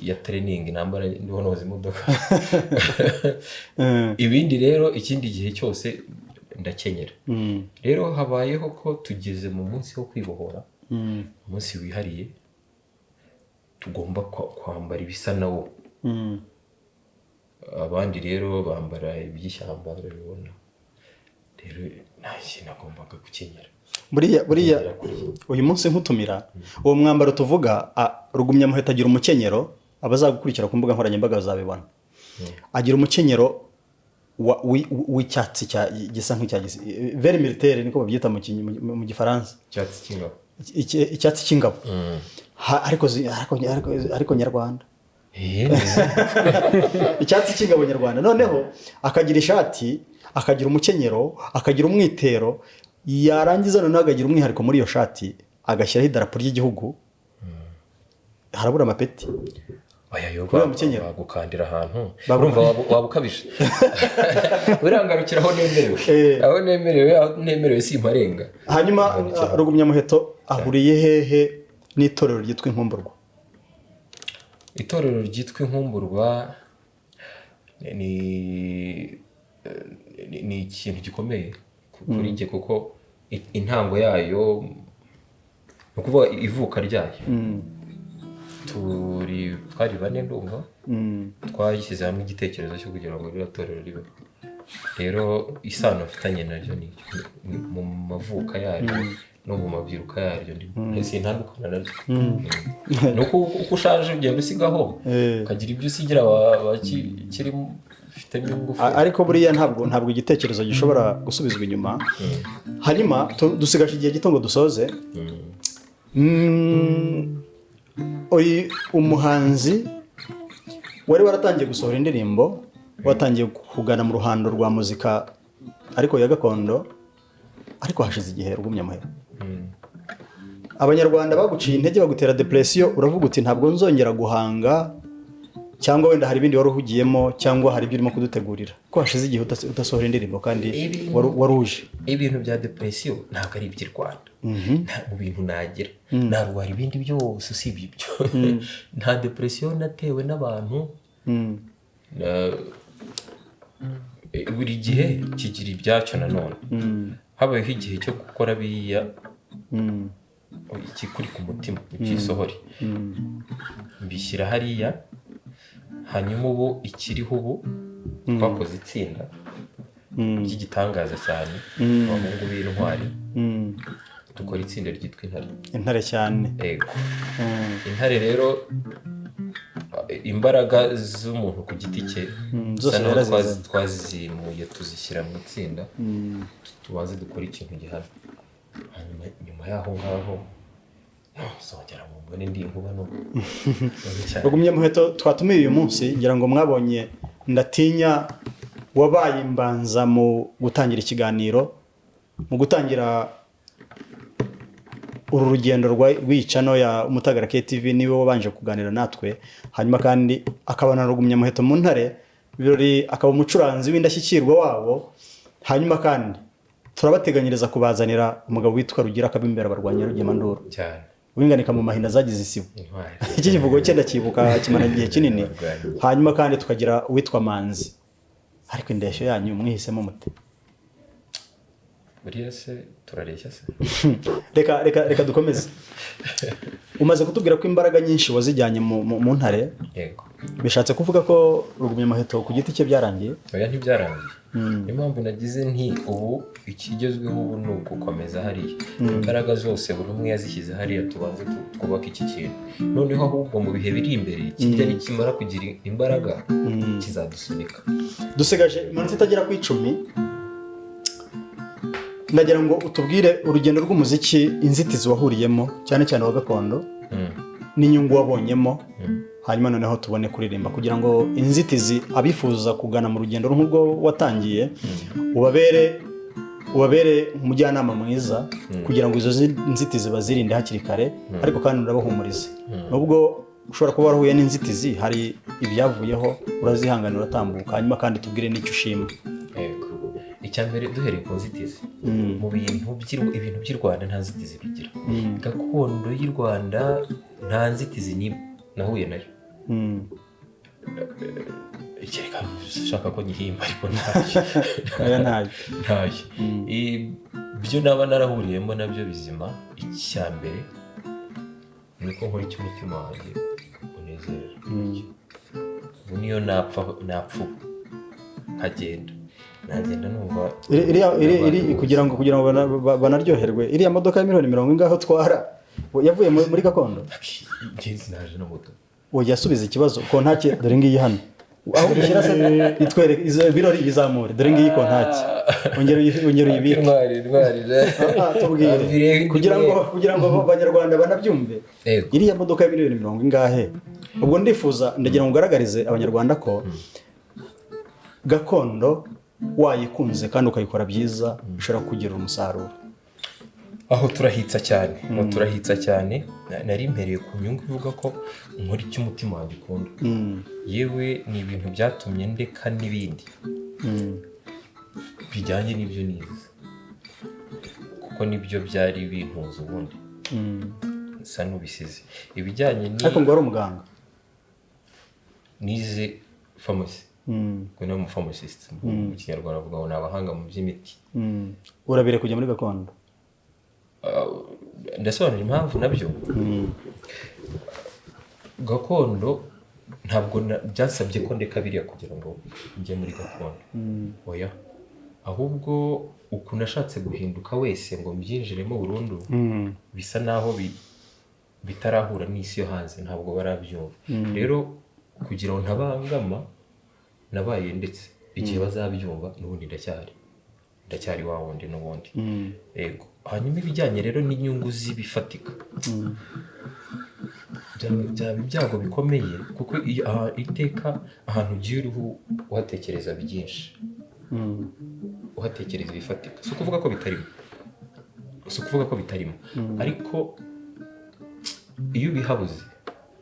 ya training nambara ndibonoza imodoka ibindi rero ikindi gihe cyose ndakenyera rero habayeho ko tugeze mu munsi wo kwibohora umunsi wihariye tugomba kwambara ibisa nawo abandi rero bambara iby'ishyamba urabibona rero nashye nagombaga gukenyera buriya uyu munsi nkutumira uwo mwambaro tuvuga Rugumyamuheto agira umukenyero abazagukurikira ku mbuga nkoranyambaga bazabibona agira umukenyero w'icyatsi gisa nk'icya very militaire niko babyita mu gifaransa icyatsi cy'ingabo ariko nyarwanda icyatsi cy'ingabo nyarwanda noneho akagira ishati akagira umukenyero akagira umwitero yarangiza noneho akagira umwihariko muri iyo shati agashyiraho idarapo ry'igihugu harabura amapeti bagukandira ahantu urumva wabukabije urangarukira aho nemerewe aho nemerewe simparenga hanyuma Rugumyamuheto ahuriye hehe n'itorero ryitwa Inkumburwa itorero ryitwa Inkumburwa ni ikintu gikomeye kuri njye kuko intango yayo ni ukuvuga ivuka ryayo twari bane ndumva twashyize hamwe igitekerezo cyo kugira ngo ririya torero ribe rero isano afitanye naryo ni mu mavuka yaryo no mu mabyiruka yaryo sintandukana naryo ni uko ushaje ugenda usigaho ukagira ibyo usigira abakiri ufitemo ingufu ariko buriya ntabwo igitekerezo gishobora gusubizwa inyuma hanyuma dusigaje igihe gito ngo dusoze umuhanzi wari waratangiye gusohora indirimbo watangiye kugana mu ruhando rwa muzika ariko ya gakondo ariko hashize igihe Rugumyamuheto abanyarwanda baguciye intege bagutera depression uravuga uti ntabwo nzongera guhanga cyangwa wenda hari ibindi wari uhugiyemo cyangwa hari ibyo urimo kudutegurira ko hashize igihe udasohora indirimbo kandi wari uje. Ibintu bya depression ntabwo ari iby'i Rwanda, nta mu bintu nagira narwara ibindi byose usibye ibyo. Nta depression natewe n'abantu, buri gihe kigira ibyacyo nanone. Habayeho igihe cyo gukora biriya ikikuri ku mutima ikisohore mbishyira hariya, hanyuma ubu ikiriho ubu twakoze itsinda ry'igitangaza cyane abahungu b'intwari, dukora itsinda ryitwa Intare cyane. Yego. Intare rero imbaraga z'umuntu ku giti cye zose twazizimuye tuzishyira mu itsinda, tubanze dukora ikintu gihari, hanyuma nyuma y'aho ngaho zongera mu mbone ndi inkuba no Rugumyamuheto twatumiye uyu munsi ngira ngo mwabonye Ndatinya wabaye imbanza mu gutangira ikiganiro, mu gutangira uru rugendo rw'icano ya Umutagara KTV niwe wabanje kuganira natwe, hanyuma kandi akabana Rugumyamuheto mu Ntare birori, akaba umucuranzi w'indashyikirwa wabo, hanyuma kandi turabateganyiriza kubazanira umugabo witwa Rugira Kabimbera barwanya Rugemanduru cyane winganika mu mahina zagize isibo. Iki kivugo cye ndakibuka kimana igihe kinini. Hanyuma kandi tukagira uwitwa Manzi, ariko indeshyo yanyu mwihisemo mute? buriya se turareshya se. Reka dukomeze. Umaze kutubwira ko imbaraga nyinshi wazijyanye mu Ntare. Yego. Bishatse kuvuga ko Rugumyamuheto ku giti cye byarangiye? Oya ntibyarangiye. Niyo mpamvu nagize nti ubu ikigezweho ubu ni ugukomeza hariya. Imbaraga zose buri umwe yazishyize hariya, tubanze twubaka iki kintu. Noneho ahubwo mu bihe biri imbere kijya nikimara kugira imbaraga kizadusunika. Dusigaje iminota itagera ku 10. Ndagira ngo utubwire urugendo rw'umuziki, inzitizi wahuriyemo cyane cyane wa gakondo n'inyungu wabonyemo, hanyuma noneho tubone kuririmba kugira ngo inzitizi abifuza kugana mu rugendo nk'ubwo watangiye ubabere umujyanama mwiza kugira ngo izo nzitizi bazirinde hakiri kare, ariko kandi urabahumurize. Nubwo ushobora kuba warahuye n'inzitizi, hari ibyavuyeho urazihanganira uratambuka, hanyuma kandi tubwire n'icyo ushima. Yego. Icyambere duhereye ku nzitizi. Mu ibintu by'i Rwanda nta nzitizi bigira. Gakondo y'u Rwanda nta nzitizi n'imwe nahuye nayo. Ikireka ushaka ko nyihimba ariko ntayo. Ibyo naba narahuriyemo nabyo bizima. Icyambere ni uko nkora icyo umutima wanjye unezera. Ubu niyo napfa nkagenda numva iri kugira ngo banaryoherwe. Iriya modoka ya miliyoni 40 ngaho twara yavuye muri gakondo. Ngenzi naje no moto. Yasubiza ikibazo ko ntake, dore ngiyi hano aho gishyira se itwereke izo birori bizamure, dore ngiyi ko ntake ongera uyibike tubwire kugira ngo abanyarwanda banabyumve. Iriya modoka ya miliyoni 40 ngahe. Ubwo ndifuza ndagira ngo ugaragarize abanyarwanda ko gakondo wayikunze kandi ukayikora byiza ushobora kugira umusaruro. Aho turahitsa cyane nari mpereye ku nyungu ivuga ko nkora icyo umutima wanjye ukunda. Yewe ni ibintu byatumye ndeka n'ibindi bijyanye n'ibyo nize, kuko nibyo byari bintuza ubundi nsa n'ubisize. Ibijyanye ariko ngo wari umuganga, nize pharmacy. Kuna mu pharmacist mu Kinyarwanda bavuga ngo nabahanga mu by'imiti. Urabire kujya muri gakondo? Ndasobanura impamvu nabyo. Gakondo ntabwo byasabye ko ndeka biriya kugira ngo njye muri gakondo. Oya, ahubwo uko nashatse guhinduka wese ngo mbyinjiremo burundu bisa naho bitarahura n'isi yo hanze, ntabwo barabyumva. Rero kugira ngo ntabangama nabaye ndetse igihe bazabyumva n'ubundi ndacyari wa wundi n'ubundi. Yego. Hanyuma ibijyanye rero n'inyungu z'ibifatika byaba ibyago bikomeye, kuko iteka ahantu ugiye uriho uhatekereza byinshi, uhatekereza ibifatika. Si ukuvuga ko bitarimo, ariko iyo ubihabuze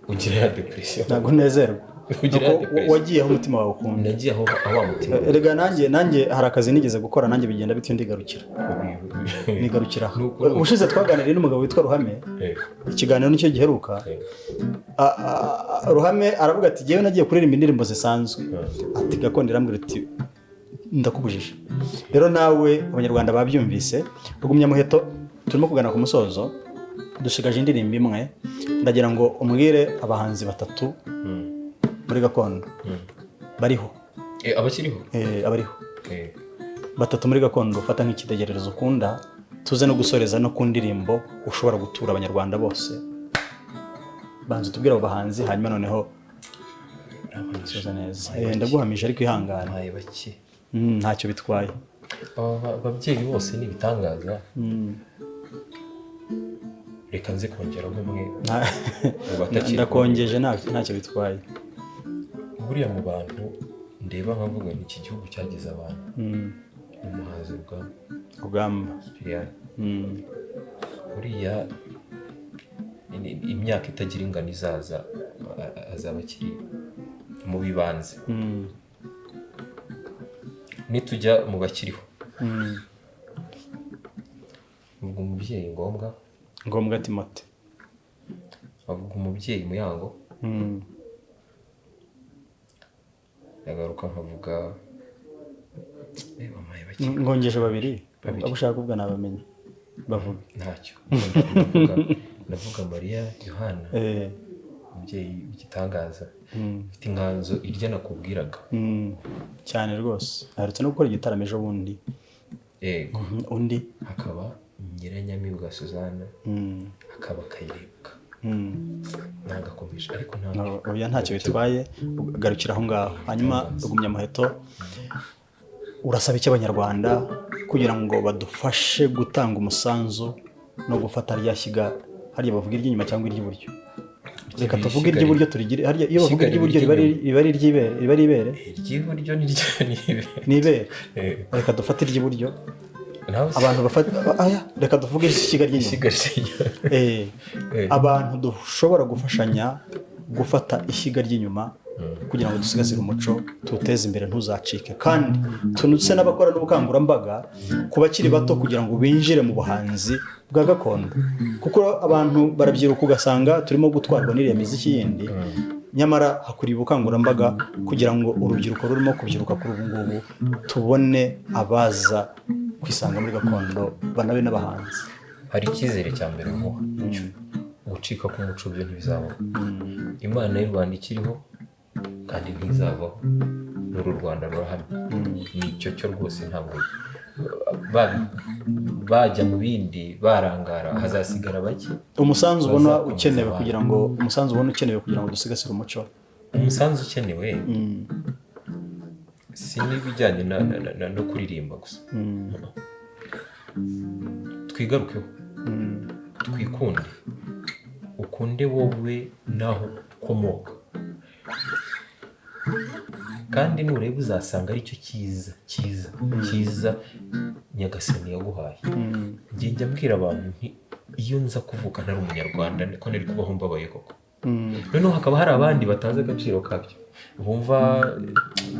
ugira ya depression. Ntabwo unezerwa. ugira wagiye aho umutima wawe ukunda. nagiye aho wa mutima Erega nanjye hari akazi nigeze gukora nanjye bigenda bityo ndigarukira ubushize twaganiriye n'umugabo witwa Ruhame, ikiganiro nicyo giheruka. Ruhame aravuga ati jyewe nagiye kuririmba indirimbo zisanzwe, ati gakondo irambwira ati ndakubujije. Rero nawe abanyarwanda babyumvise, Rugumyamuheto turimo kugana ku musozo, dushigaje indirimbo imwe, ndagira ngo umbwire abahanzi batatu muri gakondo bariho abakiriho abariho batatu muri gakondo ufata nk'ikitegererezo ukunda, tuze no gusoreza no ku ndirimbo ushobora gutura abanyarwanda bose. Banza tubwire abo bahanzi hanyuma noneho tuza neza. Ndaguhamije ariko ihangane bake ntacyo bitwaye. ababyeyi bose ni ibitangaza. Reka nze kongeramo umwe ndakongeje ntacyo bitwaye. Buriya mu bantu ndeba nkavuga ngo iki gihugu cyagize abantu umuhanzi Rugamba buriya imyaka itagira ingano izaza azaba akiri mu bibanze. Nitujya mu bakiriho uvuga umubyeyi ngombwa Timote, avuga umubyeyi Muyango, yagaruka nkavuga ngongeje babiri abo ushaka kuvuga nabamenye bavuga ntacyo. Ndavuga Mariya Yohana, umubyeyi w'igitangaza, ufite inganzo irya nakubwiraga cyane rwose. Aherutse no gukora igitaramo ejo bundi. Undi hakaba Nyiranyamibwa Suzana, hakaba Kayirebwa. Nagakomeje ariko ntacyo bitwaye, garukira aho ngaho. Hanyuma Rugumyamuheto, urasaba iki abanyarwanda kugira ngo badufashe gutanga umusanzu no gufata rya shyiga, hariya bavuga iry'inyuma cyangwa iry'iburyo? Reka tuvuge iry'iburyo turigire, hariya iyo bavuga iry'iburyo riba ari iry'ibere, iry'iburyo ni ibere. Reka dufate iry'iburyo abantu bafata reka tuvuge ishyiga ry'inyuma. Abantu dushobora gufashanya gufata ishyiga ry'inyuma kugira ngo dusigasire umuco, tuteze imbere ntuzacike, kandi tunutse n'abakora n'ubukangurambaga ku bakiri bato kugira ngo binjire mu buhanzi bwa gakondo, kuko abantu barabyiruka ugasanga turimo gutwarwa n'iriya miziki yindi, nyamara hakuriye ubukangurambaga kugira ngo urubyiruko rurimo kubyiruka kuri ubu ngubu tubone abaza kwisanga muri gakondo banabe n'abahanzi. Hari icyizere cya mbere ngo gucika k'umuco byo ntibizabaho. Imana y'u Rwanda ikiriho kandi ntizavaho, n'uru Rwanda rurahamye. Nicyo cyo rwose ntabwo bajya mu bindi barangara, hazasigara bake. Umusanzu ubona ukenewe kugira ngo dusigasire umuco? Umusanzu ukenewe si n'ibijyanye no kuririmba gusa. Twigarukeho, twikunde, ukunde wowe naho ukomoka, kandi nureba uzasanga aricyo cyiza Nyagasani yaguhaye. Njya mbwira abantu nti iyo nza kuvuka ntari umunyarwanda niko nari kubaho mbabaye koko. Noneho hakaba hari abandi batazi agaciro kabyo, bumva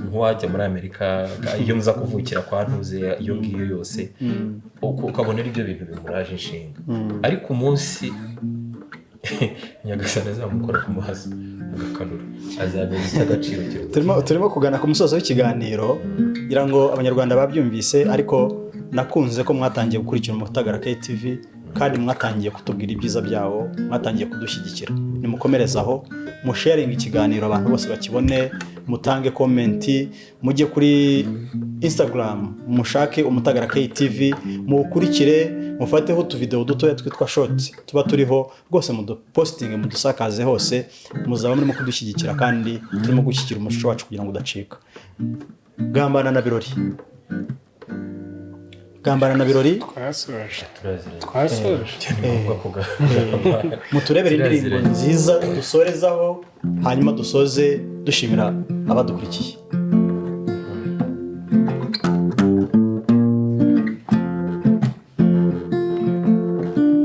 nk'uwajya muri Amerika iyo nza kuvukira kwa ntuze iyo ngiyo yose, ukabona ari byo bintu bimuraje inshinga. Ariko umunsi Nyagasani azamukora ku mazi agakanura, azamenya icy'agaciro kiruta. Turimo kugana ku musozo w'ikiganiro, ngira ngo abanyarwanda babyumvise, ariko nakunze ko mwatangiye gukurikira Umutagara KTV, kandi mwatangiye kutubwira ibyiza byawo, mwatangiye kudushyigikira. Nimukomereze aho, musharinga ikiganiro abantu bose bakibone, mutange komenti, mujye kuri Instagram mushake Umutagara KTV, mukurikire, mufateho utuvideo dutoya twitwa short tuba turiho rwose, mudupostinge, mudusakaze hose, muzaba murimo kudushyigikira kandi turimo gushyigikira umuco wacu kugira ngo udacika. Gambana na Birori twasoje muturebere indirimbo nziza dusorezaho, hanyuma dusoze dushimira abadukurikiye.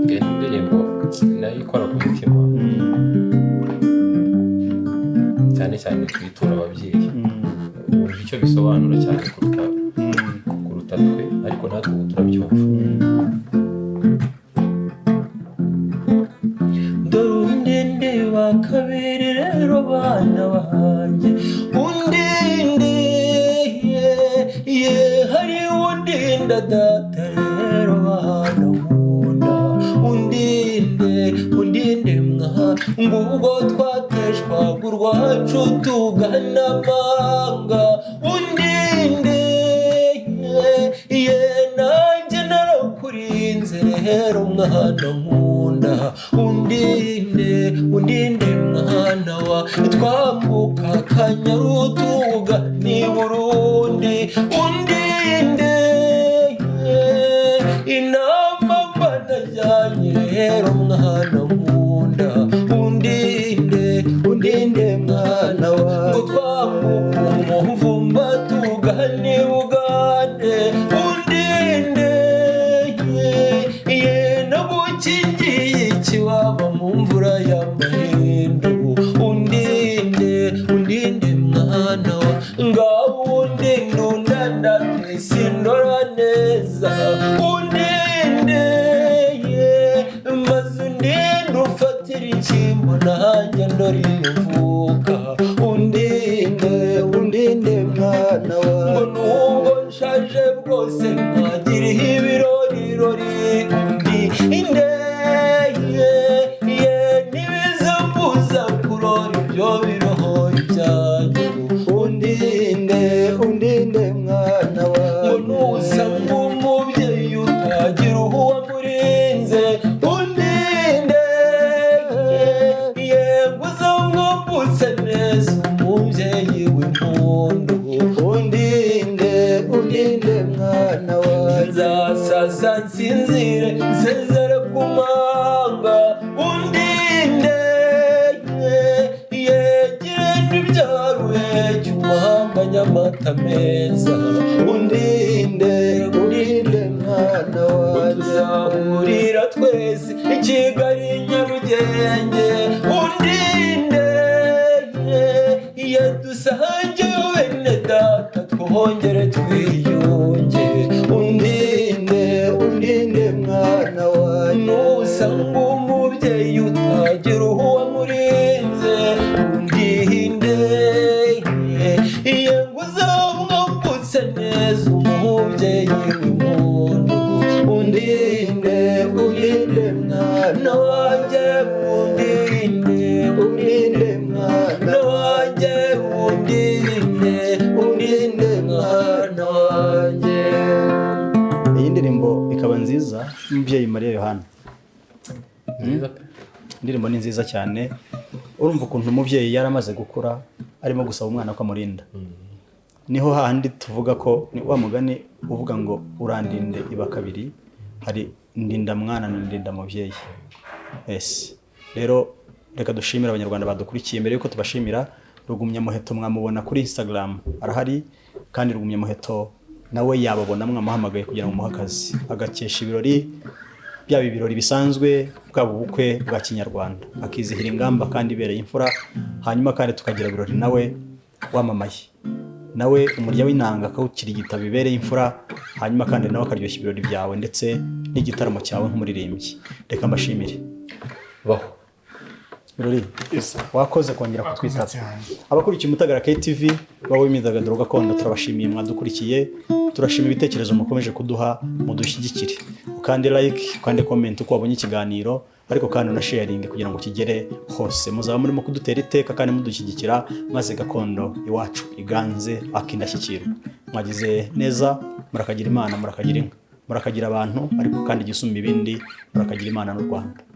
Indirimbo nayo ikora ku mutima cyane twe ariko natwe ubu turabyumva. Dore undinde ba kabiri rero bana banjye, undinde hari undinda data rero bana nkunda, undinde mwa ngubwo twateshwaga urwacu tugana amanga, undinde nanjye narakurinze rero mwana nkunda, undinde mwana wa twambuka Akanyaru tugana i Burundi, undinde inama mbanajyanye rero mwana nkunda, undinde mwana wa ngo twambuka umuvumba tugana i Bugande, undinde nagukingiye ikiwaba mu mvura y'amahindu, undinde mwana wa ngaho undinde undandate sindora neza, undinde maze undinde ufatira ikimbo nanjye ndori mvuka, undinde mwana wa ngo nubwo nshaje bwose nkagiriho ibirorirori, undinde ntibizambuza kurora ibyo birohori byanyu, undinde mwana wa ngo nusa nk'umubyeyi utagira uwo wamurinze, undinde ngo uzamwambutse neza umubyeyi w'impundu, undinde mwana wa nzasasa nsinzire nsezere ku manga, undinde girenda ibyaruhe cy'umuhanga nyamata meza, undinde mwana wa tuzahurira twese i Kigali Nyarugenge, undinde dusange bene data twongere twiyunge, undinde mwana wa nusanga umubyeyi utagira uwo wamurinze, undinde ngo uzamwambutse neza umubyeyi w'impundu, undinde mwana wanjye, undinde mwana wanjye, undinde mwana wanjye. Iyi ndirimbo ikaba nziza y'umubyeyi Mariya Yohana. Indirimbo ni nziza cyane, urumva ukuntu umubyeyi yaramaze gukura arimo gusaba umwana ko amurinda. Niho handi tuvuga ko ni wa mugani uvuga ngo urandinde iba kabiri, hari ndinda mwana na ndinda mubyeyi. Rero reka dushimira abanyarwanda badukurikiye. Mbere yuko tubashimira, Rugumyamuheto mwamubona kuri Instagram arahari, kandi Rugumyamuheto nawe yababona mwamuhamagaye kugira ngo muhe akazi agakesha ibirori, byaba ibirori bisanzwe bwaba ubukwe bwa kinyarwanda, akizihira ingamba kandi ibereye imfura. Hanyuma kandi tukagira ibirori nawe wamamaye, nawe umurya w'inanga akawukirigita bibereye imfura, hanyuma kandi nawe akaryoshya ibirori byawe ndetse n'igitaramo cyawe nk'umuririmbyi. Reka mbashimire. Baho Birori, wakoze kongera kutwitaba. Abakurikiye Umutagara KTV wowe imyidagaduro gakondo, turabashimiye mwadukurikiye, turashima ibitekerezo mukomeje kuduha, mudushyigikire, ukande like, ukande comment uko wabonye ikiganiro, ariko kandi na sharing kugira ngo kigere hose. Muzaba murimo kudutera iteka kandi mudushyigikira, maze gakondo iwacu iganze akindashyikirwa. Mwagize neza, murakagira Imana, murakagira inka, murakagira abantu, ariko kandi gisumba ibindi murakagira Imana n'u Rwanda.